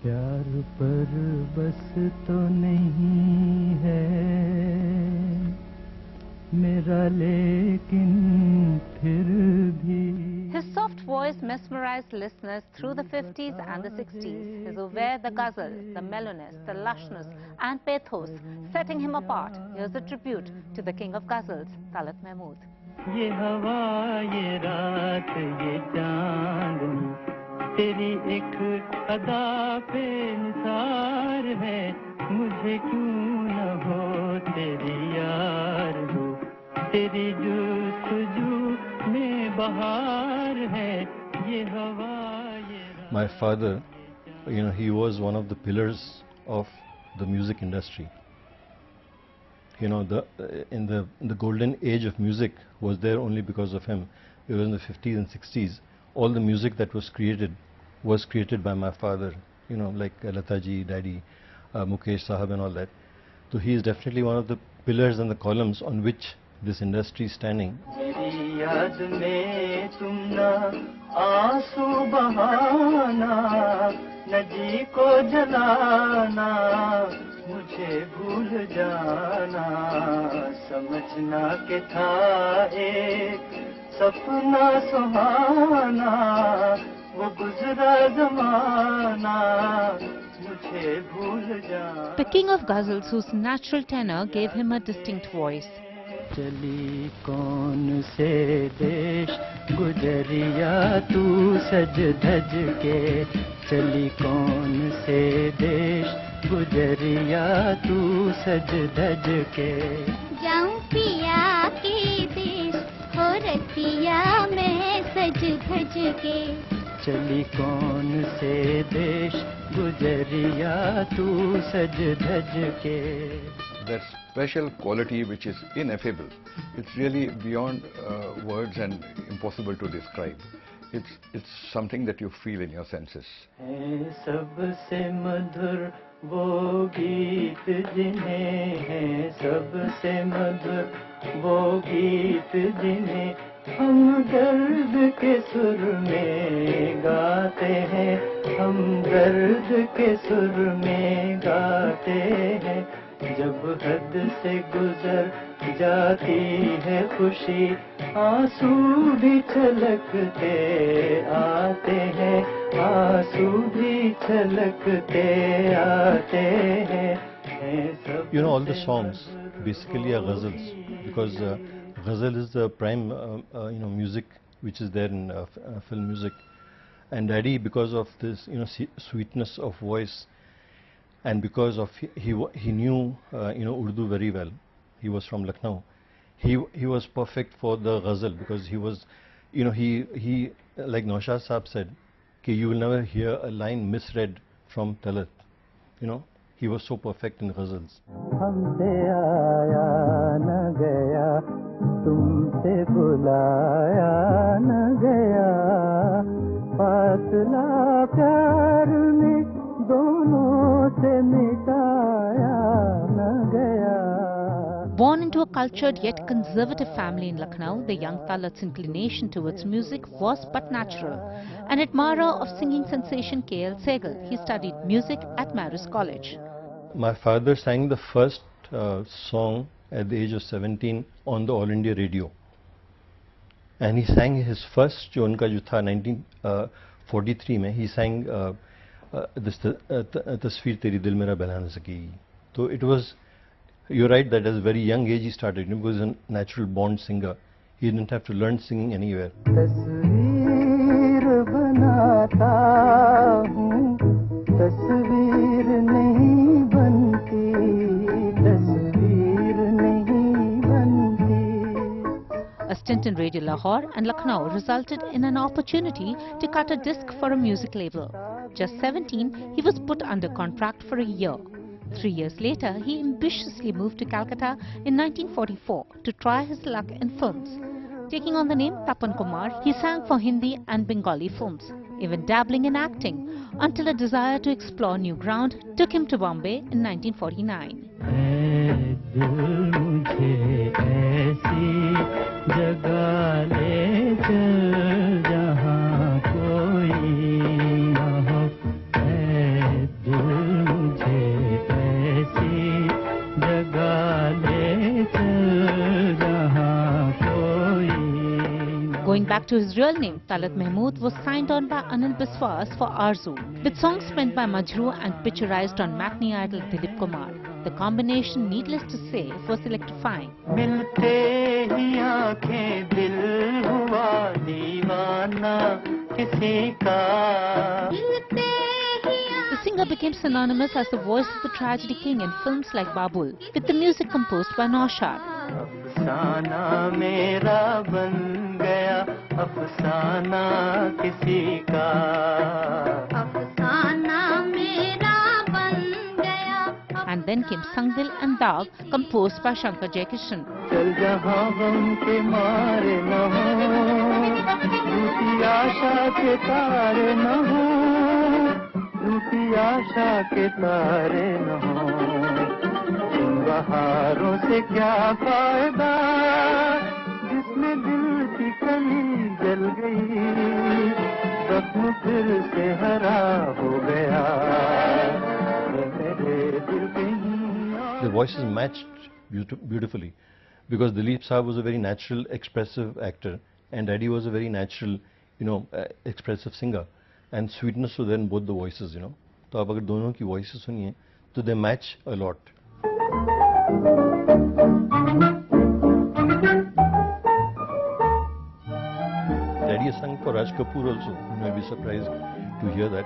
प्यार पर बस तो नहीं है मेरा लेकिन फिर भी. His soft voice mesmerized listeners through the 50s and the 60s. His aware, the ghazal, the mellowness, the lushness and pathos, setting him apart. Here's a tribute to the king of ghazals, Talat Mahmood. ये हवा ये रात ये चांदनी तेरी एक अदा पे निसार है मुझे क्यों न हो तेरी यार हो तेरी जुस्तजू में बहार है ये हवा ये रात. My father, he was one of the pillars of the music industry. In the golden age of music was there only because of him. It was in the 50s and 60s. All the music that was created by my father. Like Lata ji, Daddy, Mukesh Sahab and all that. So he is definitely one of the pillars and the columns on which this industry is standing. याद में तुम ना आंसू बहाना न जी को जलाना मुझे भूल जाना समझना के था एक सपना सुहाना वो गुजरा जमाना मुझे भूल जाना. The king of ghazals, whose natural tenor gave him a distinct voice. चली कौन से देश गुजरिया तू सज धज के चली कौन से देश गुजरिया तू सज धज के जाऊं पिया के देश हो रतिया मैं सज धज के चली कौन से देश गुजरिया तू सज धज के. That special quality which is ineffable. It's really beyond words and impossible to describe. It's something that you feel in your senses. सबसे मधुर वो गीत जिन्हें हैं सबसे मधुर वो गीत जिन्हें हम दर्द के सुर में गाते हैं हम दर्द के सुर में गाते हैं जब हद से गुजर जाती है खुशी आंसू भी छलकते आते हैं आंसू भी छलकते आते हैं. All the songs basically are ghazals because ghazal is the prime music which is there in film music, and Daddy, because of this sweetness of voice and because of he knew Urdu very well. He was from Lucknow. He was perfect for the ghazal because he was he like Naushad Saab said कि you will never hear a line misread from Talat. He was so perfect in ghazals. हमसे आया न गया तुमसे बुलाया न गया फासला प्यार में दोनों से मिटाया न गया. Born into a cultured yet conservative family in Lucknow, the young Talat's inclination towards music was but natural. An admirer of singing sensation K.L. Sehgal, he studied music at Marist College. My father sang the first song at the age of 17 on the All India Radio. And he sang his first jo unka jo tha 1943 mein, he sang this Tasveer Teri Dil Mera Bela Na Sakegi. So it was, you're right that at a very young age he started, because he was a natural born singer. He didn't have to learn singing anywhere. तस्वीर बनाता हूँ तस्वीर नहीं बनती तस्वीर नहीं बनती. A stint in Radio Lahore and Lucknow resulted in an opportunity to cut a disc for a music label. Just 17, he was put under contract for a year. 3 years later, he ambitiously moved to Calcutta in 1944 to try his luck in films. Taking on the name Tapan Kumar, he sang for Hindi and Bengali films, even dabbling in acting, until a desire to explore new ground took him to Bombay in 1949. Going back to his real name, Talat Mahmood was signed on by Anil Biswas for Arzu, with songs penned by Majroo and picturized on matinee idol Dilip Kumar. The combination, needless to say, was electrifying. मिलते ही आँखें दिल हुआ दीवाना किसी का. The singer became synonymous as the voice of the tragedy king in films like Babul, with the music composed by Naushad. अफसाना मेरा बन गया अफसाना किसी का. अफसाना मेरा बन गया. And then came Sangdil and Daag, composed by Shankar Jaikishan. चल जहाँ गम के मारे न हो, झूठी आशा के तारे न हो, झूठी आशा के तारे न हो. इन बहारों से क्या फायदा जिसमें दिल की कली जल गई, जख्म फिर से हरा हो गया. The voices matched beautifully because Dilip Saab was a very natural, expressive actor, and Daddy was a very natural, expressive singer, and sweetness was there in both the voices, तो आप अगर दोनों की voices सुनिए, तो they match a lot. Daddy has sung for Raj Kapoor also. You may be surprised to hear that.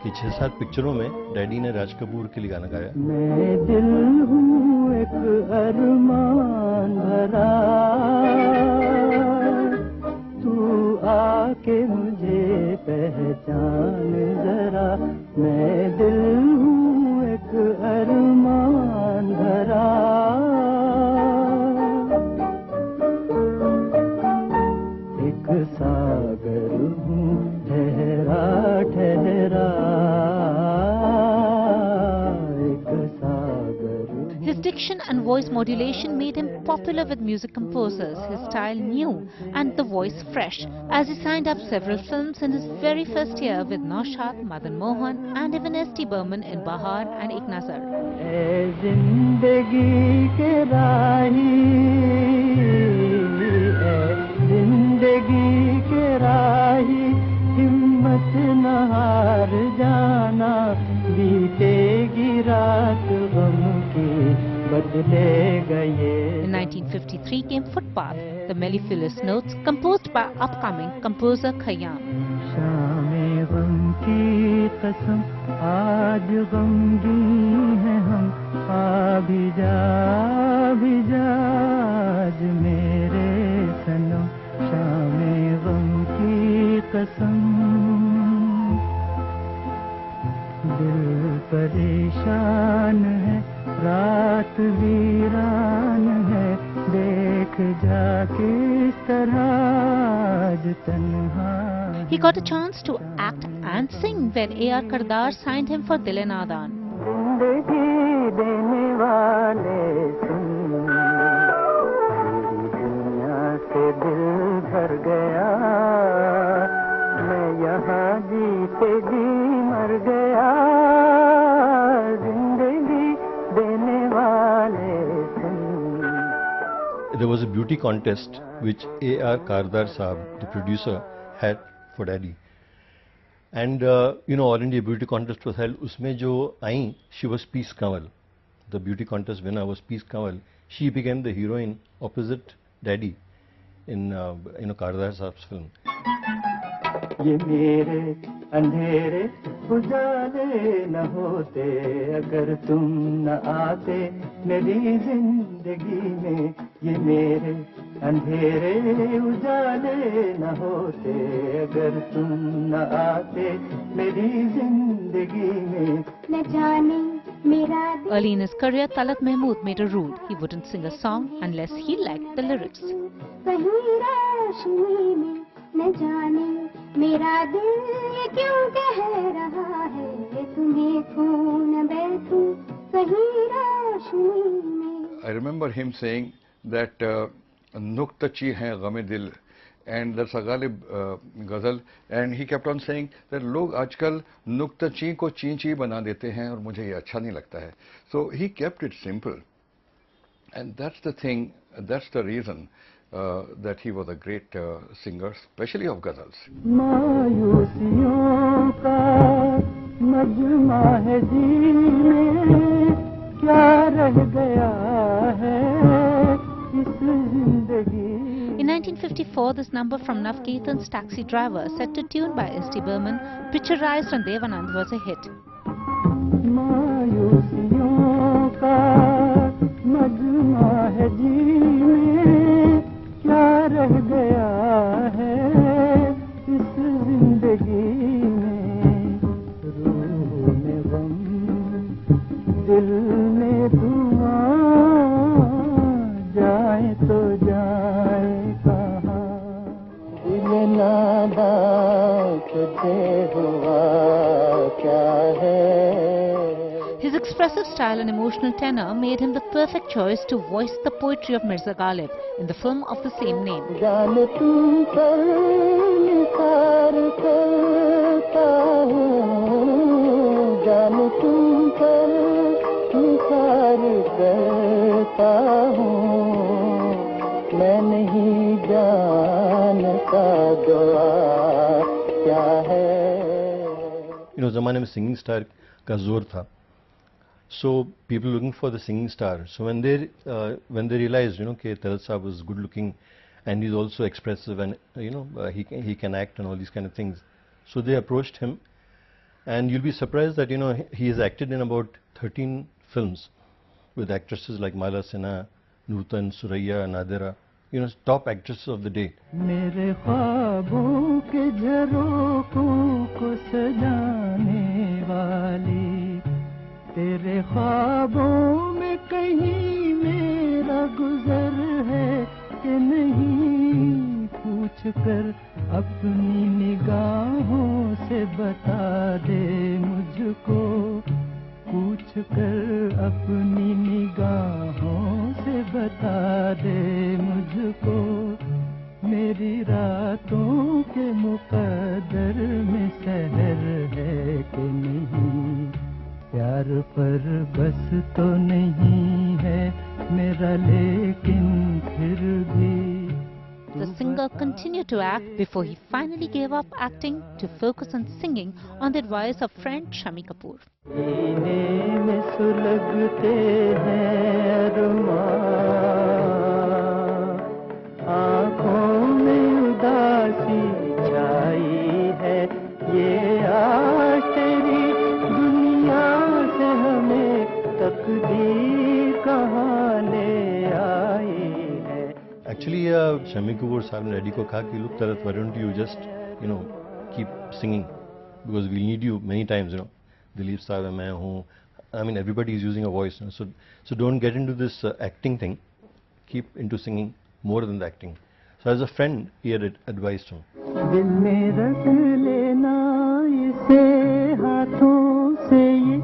कि 6-7 पिक्चरों में डैडी ने राज कपूर के लिए गाना गाया. मैं दिल हूँ एक अरमान भरा, तू आके मुझे पहचान जरा. मैं दिल हूँ एक अरमान भरा, एक सागर हूँ ठहरा ठहरा. His diction and voice modulation made him popular with music composers, his style new and the voice fresh, as he signed up several films in his very first year with Naushad, Madan Mohan and even S.T. Burman in Bahar and Ek Nazar. ऐ जिंदगी के राही, ऐ जिंदगी के राही, हिम्मत न हार जाना, बीतेगी रात गम की बदलेगा ये. In 1953 came Footpath, the mellifluous notes composed by upcoming composer Khayyam. शामे गम की कसम आज गमगीन है हम, आ भी जा आज मेरे सनम. शामे गम की कसम, दिल परेशान है रात वीरान है, देख जा किस तरह आज तन्हा. He got a chance to act and sing when A.R. Kardar signed him for Dil e Naadan. जिंदगी देने वाले सुन, मेरी दुनिया से दिल भर गया, मैं यहाँ जीते जी मर गया. जिंदगी देने वाले सुन. There was a beauty contest which A.R. Kardar Saab, the producer, had for Daddy. And All India Beauty Contest was held. Usme jo I, she was Peace Kanwal. The beauty contest winner was Peace Kanwal. She became the heroine opposite Daddy in Kardar Saab's film. ये मेरे अंधेरे उजाले न होते अगर तुम न आते मेरी जिंदगी में. ये मेरे अंधेरे उजाले न होते अगर तुम न आते मेरी जिंदगी में. न जाने मेरा. Early in his career, Talat Mahmood made a rule: he wouldn't sing a song unless he liked the lyrics. कहीं रोशनी में न जाने मेरा दिल ये क्यों कह रहा है, तुम्हें खो न बैठूं कहीं रोशनी में. I remember him saying that Nuktachi hai game dil, and that's a Ghalib ghazal, and he kept on saying that log aajkal Nuktachi ko chinchi bana dete hain aur mujhe ye acha nahi lagta hai. So he kept it simple, and that's the thing, that's the reason that he was a great singer, especially of ghazals. मायूसियों का मजमा है जीने क्या रह गया है इस जिंदगी. In 1954, this number from Navketan's Taxi Driver, set to tune by S.T. Burman, picturized on Devanand, was a hit. मायूसियों का मजमा है जीने क्या रह गया है इस जिंदगी में. रूह में गम दिल में धुआं जाए तो जाए कहाँ. दिल नादां तुझे हुआ क्या है. His expressive style and emotional tenor made him the perfect choice to voice the poetry of Mirza Ghalib in the film of the same name. जान तुम पर निसार करता हूँ, जान तुम पर निसार करता हूँ, मैं नहीं जानता दुआ क्या है. ज़माने में सिंगिंग स्टार का जोर था. So people looking for the singing star. So when they realized, that Talat Sahab was good looking and he's also expressive and he can act and all these kind of things. So they approached him, and you'll be surprised that he has acted in about 13 films with actresses like Mala Sinha, Nutan, Suraya, Nadira, top actresses of the day. मेरे ख्वाबों के झरोखों को सजाने वाली तेरे ख्वाबों में कहीं मेरा गुजर है कि नहीं पूछ कर अपनी निगाहों से बता दे मुझको. पूछ कर अपनी निगाहों से बता दे मुझको. मेरी रातों के मुकद्दर में सहर है कि नहीं. प्यार पर बस तो नहीं है मेरा लेकिन फिर भी. The singer continued to act before he finally gave up acting to focus on singing on the advice of friend Shami Kapoor. सीने में सुलगते हैं अरमान, आँखों में उदासी छाई है, ये आज तेरी दुनिया से हमें तकदीर कहाँ ले आई है. Actually, Shami Kapoor Sahab ne Eddie ko kaha ki look Talat, why don't you just keep singing, because we'll need you many times. Dileep Sahab hai, main hoon. I mean, everybody is using a voice. So don't get into this acting thing. Keep into singing more than the acting. So as a friend, he had advised him. दिल में रख लेना इसे हाथों से ये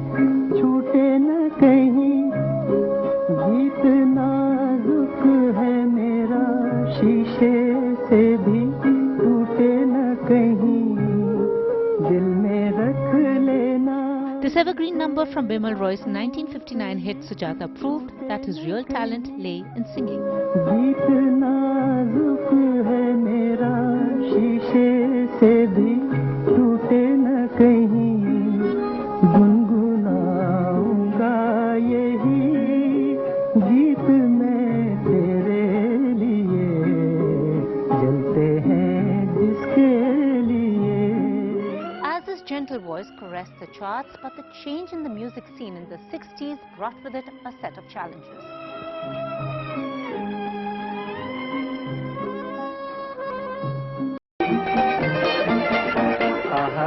छूटे न कहीं. गीत नाजुक है मेरा शीशे से भी टूटे न कहीं. दिल में रख लेना. This evergreen number from Bimal Roy's 1959 hit Sujata proved that his real talent lay in singing. गीत नाजुक है मेरा शीशे से भी टूटे न कहीं. गुनगुनाऊंगा यही गीत मैं तेरे लिए, जलते हैं जिसके लिए. As his gentle voice caressed the charts, but the change in the music scene in the 60s brought with it a set of challenges.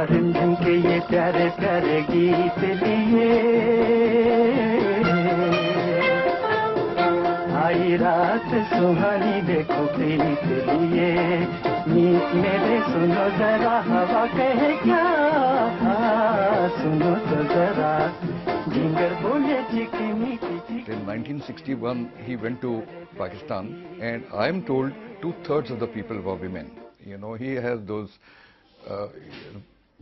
रिमझिम के ये प्यारे प्यारे गीत लिए आई रात सुहानी देखो प्रीत लिए. मीत मेरे सुनो जरा हवा कहे क्या, सुनो तो जरा जिंगर बोले चिकनी चिकनी. In 1961, he went to Pakistan, and I am told 2/3 of the people were women. He has those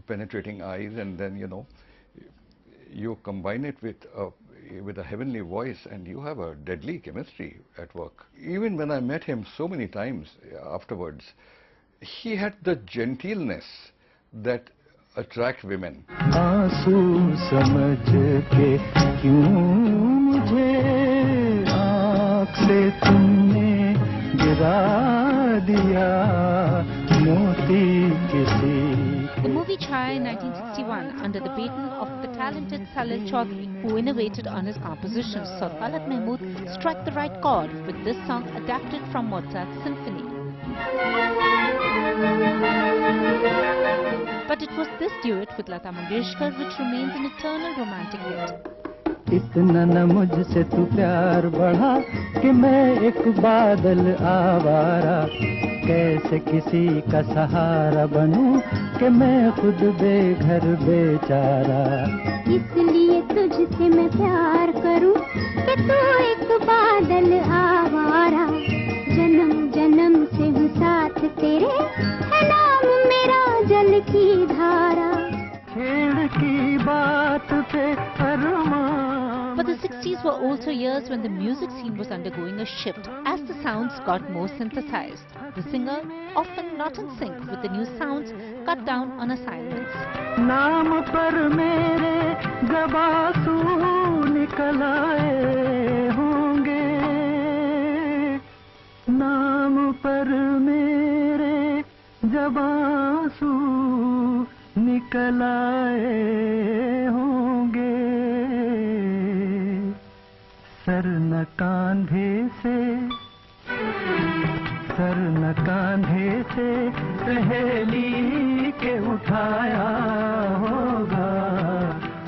penetrating eyes, and then you combine it with with a heavenly voice, and you have a deadly chemistry at work. Even when I met him so many times afterwards, he had the gentleness that attract women. आंसू समझ के क्यों मुझे आँख से तुमने गिरा दिया मोती किसी. The movie Chhaya in 1961, under the baton of the talented Salil Chaudhary, who innovated on his compositions, saw Talat Mahmood strike the right chord with this song adapted from Mozart's symphony. But it was this duet with Lata Mangeshkar which remains an eternal romantic hit. इतना न मुझसे तू प्यार बढ़ा कि मैं एक बादल आवारा, कैसे किसी का सहारा बनूं कि मैं खुद बेघर बेचारा. इसलिए तुझसे मैं प्यार करूं कि तू एक बादल आवारा, जन्म जन्म से हूँ साथ तेरे, है नाम मेरा जल की धारा. खेड़ की बात पे अरमान. But the 60s were also years when the music scene was undergoing a shift as the sounds got more synthesized. The singer, often not in sync with the new sounds, cut down on assignments. नाम पर मेरे जब आंसू निकल आए होंगे, नाम पर मेरे जब आंसू निकल आए होंगे, सर न कांधे से सहेली के उठाया होगा,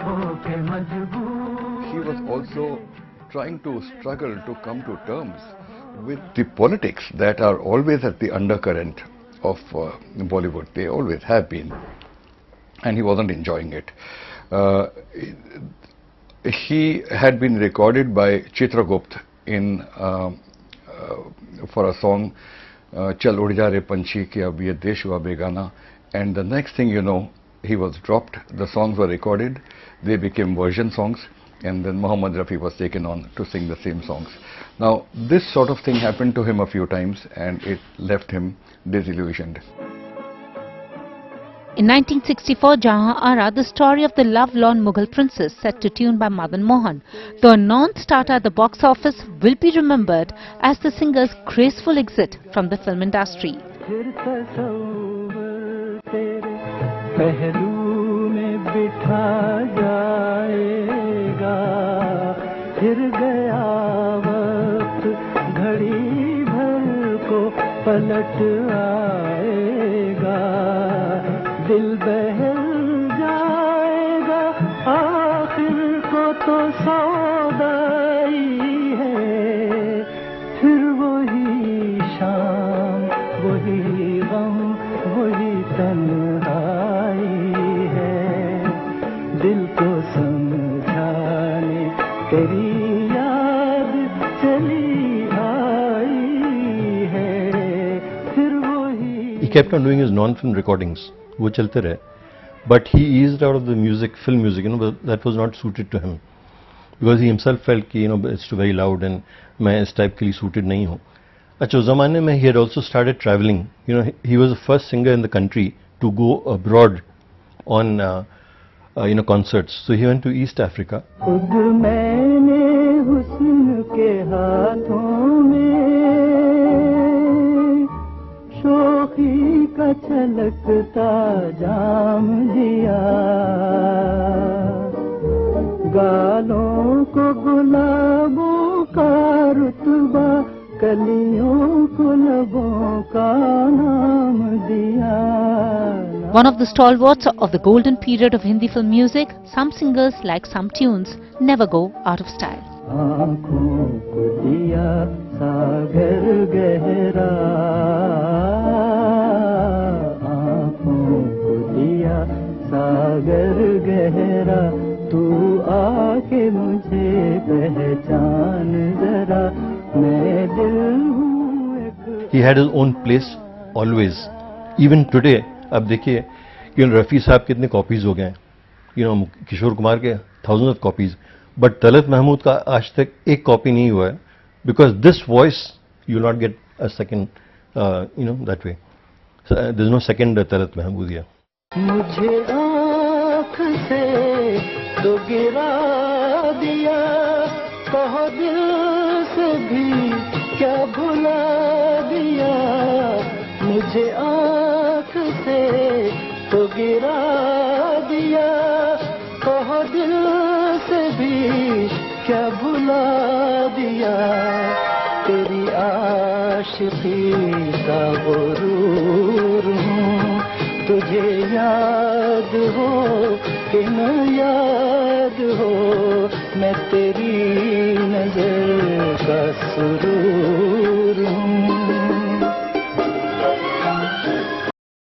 होके मजबूर. He was also trying to struggle to come to terms with the politics that are always at the undercurrent of Bollywood. They always have been, and he wasn't enjoying it. He had been recorded by Chitragupt in for a song Chal Ud Ja Re Panchi Ki Ab Ye Desh Hua Begana, and the next thing you know, he was dropped. The songs were recorded, they became version songs, and then Mohammad Rafi was taken on to sing the same songs. Now this sort of thing happened to him a few times, and it left him disillusioned. In 1964, Jahan Ara, the story of the love-lorn Mughal princess set to tune by Madan Mohan, though a non-starter at the box office, will be remembered as the singer's graceful exit from the film industry. फिर तस्वीर तेरे पहलू में बिठा जाएगा, फिर गया वक्त घड़ी भर को पलट आएगा, दिल बहल जाएगा, आखिर को तो सौदाई है, फिर वही शाम वही गम वही तन्हाई है, दिल को समझाने तेरी याद चली आई है, फिर वही. He kept on doing his non-film recordings. वो चलते रहे, but he eased out of the music, film music, but that was not suited to him, because he himself felt कि it's too very loud and मैं इस type के लिए suited नहीं हूँ. अच्छा, उस ज़माने में he had also started traveling. He was the first singer in the country to go abroad on concerts. So he went to East Africa. खुद मैंने हुस्न के हाथों में शोखी का छलकता जाम दिया, गालों को गुलाबों का रुतबा, कलियों को लबों का नाम दिया. One of the stalwarts of the golden period of Hindi film music, some singers, like some tunes, never go out of style. आँखों को दिया सागर गहरा, आँखों को दिया सागर गहरा, तू आके मुझे पहचान जरा, मैं दिल हूँ एक. He had his own place always. Even today, अब देखिए रफ़ी साहब कितने कॉपीज हो गए हैं, किशोर कुमार के thousands of copies, but Talat Mahmood का आज तक एक कॉपी नहीं हुआ है, because this voice you not get a second that way, there is no second Talat महमूदिया. मुझे आँख से तो गिरा दिया, कहो दिल से भी क्या भुला दिया. मुझे आँख से तो गिरा दिया, कहो दिल से भी क्या भुला दिया. तेरी आशिकी का गुरूर हूँ, तुझे याद हो कि न याद हो, मैं तेरी नजर का सुरूर